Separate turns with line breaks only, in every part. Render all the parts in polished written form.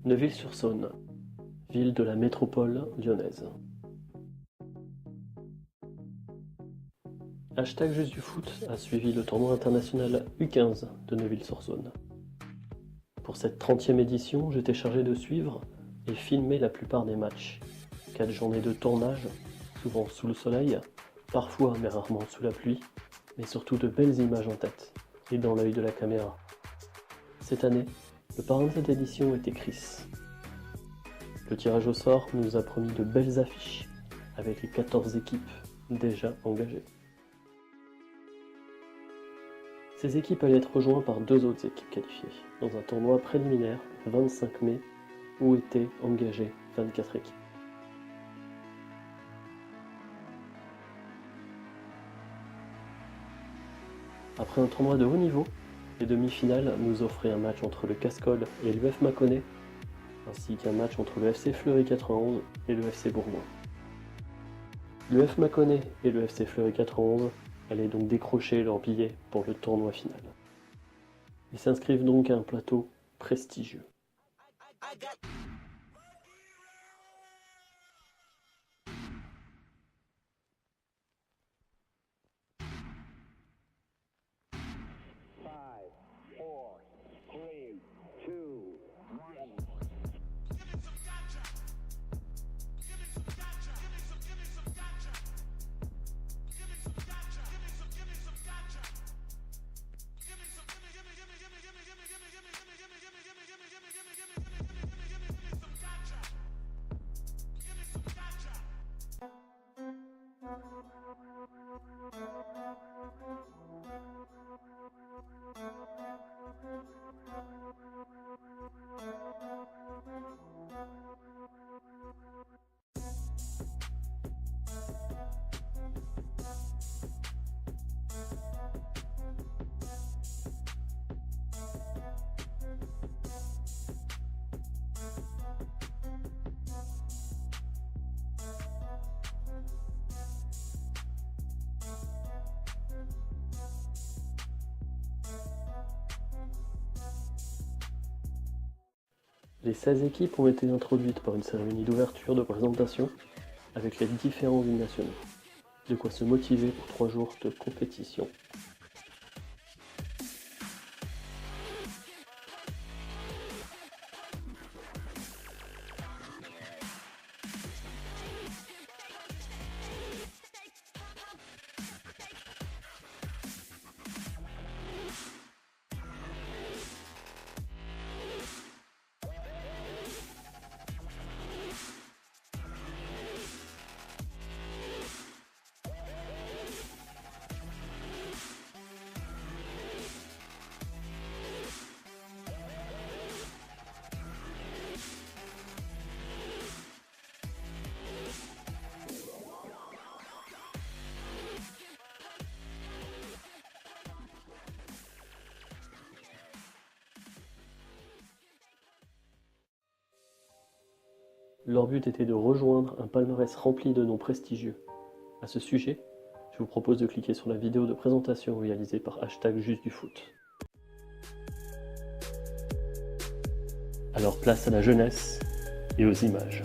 Neuville-sur-Saône, ville de la métropole lyonnaise. Hashtag Juste du foot a suivi le tournoi international U15 de Neuville-sur-Saône. Pour cette 30e édition, j'étais chargé de suivre et filmer la plupart des matchs. 4 journées de tournage, souvent sous le soleil, parfois mais rarement sous la pluie, mais surtout de belles images en tête et dans l'œil de la caméra. Cette année, le parrain de cette édition était Chris. Le tirage au sort nous a promis de belles affiches avec les 14 équipes déjà engagées. Ces équipes allaient être rejointes par 2 autres équipes qualifiées dans un tournoi préliminaire le 25 mai où étaient engagées 24 équipes. Après un tournoi de haut niveau, les demi-finales nous offraient un match entre le Cascolle et l'UF Mâconnais, ainsi qu'un match entre le FC Fleury 91 et le FC Bourgoin. L'UF Mâconnais et le FC Fleury 91 allaient donc décrocher leur billet pour le tournoi final. Ils s'inscrivent donc à un plateau prestigieux. Les 16 équipes ont été introduites par une cérémonie d'ouverture de présentation avec les différents hymnes nationaux. De quoi se motiver pour 3 jours de compétition. Leur but était de rejoindre un palmarès rempli de noms prestigieux. À ce sujet, je vous propose de cliquer sur la vidéo de présentation réalisée par hashtag Juste du foot. Alors place à la jeunesse et aux images.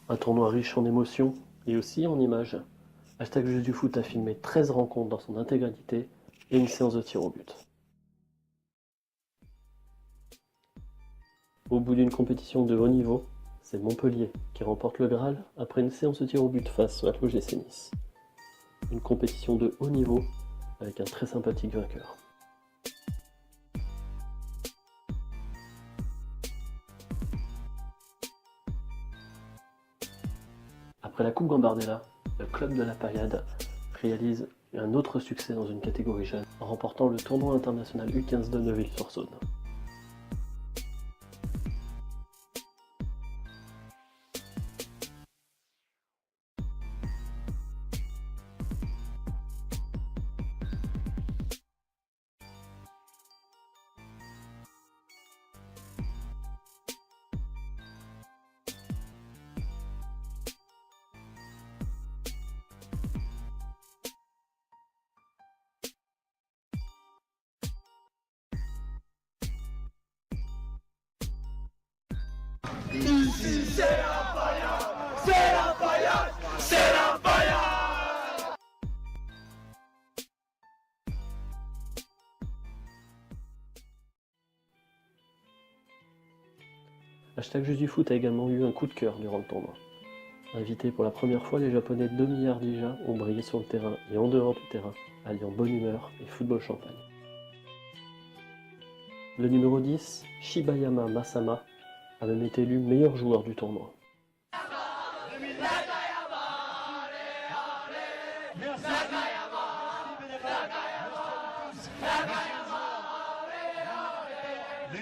Un tournoi riche en émotions et aussi en images. Hashtag Juste du foot a filmé 13 rencontres dans son intégralité et une séance de tir au but. Au bout d'une compétition de haut niveau, c'est Montpellier qui remporte le Graal après une séance de tir au but face à l'OGC Nice. une compétition de haut niveau avec un très sympathique vainqueur. Après la Coupe Gambardella, le club de la Paillade réalise un autre succès dans une catégorie jeune en remportant le tournoi international U15 de Neuville-sur-Saône.
Ici c'est la Paillade, c'est la Paillade, c'est la Paillade.
Hashtag Juste du Foot a également eu un coup de cœur durant le tournoi. Invités pour la première fois, les Japonais Domi Ardija ont brillé sur le terrain et en dehors du terrain, alliant bonne humeur et football champagne. Le numéro 10, Shibayama Masama, a même été élu meilleur joueur du tournoi.
Le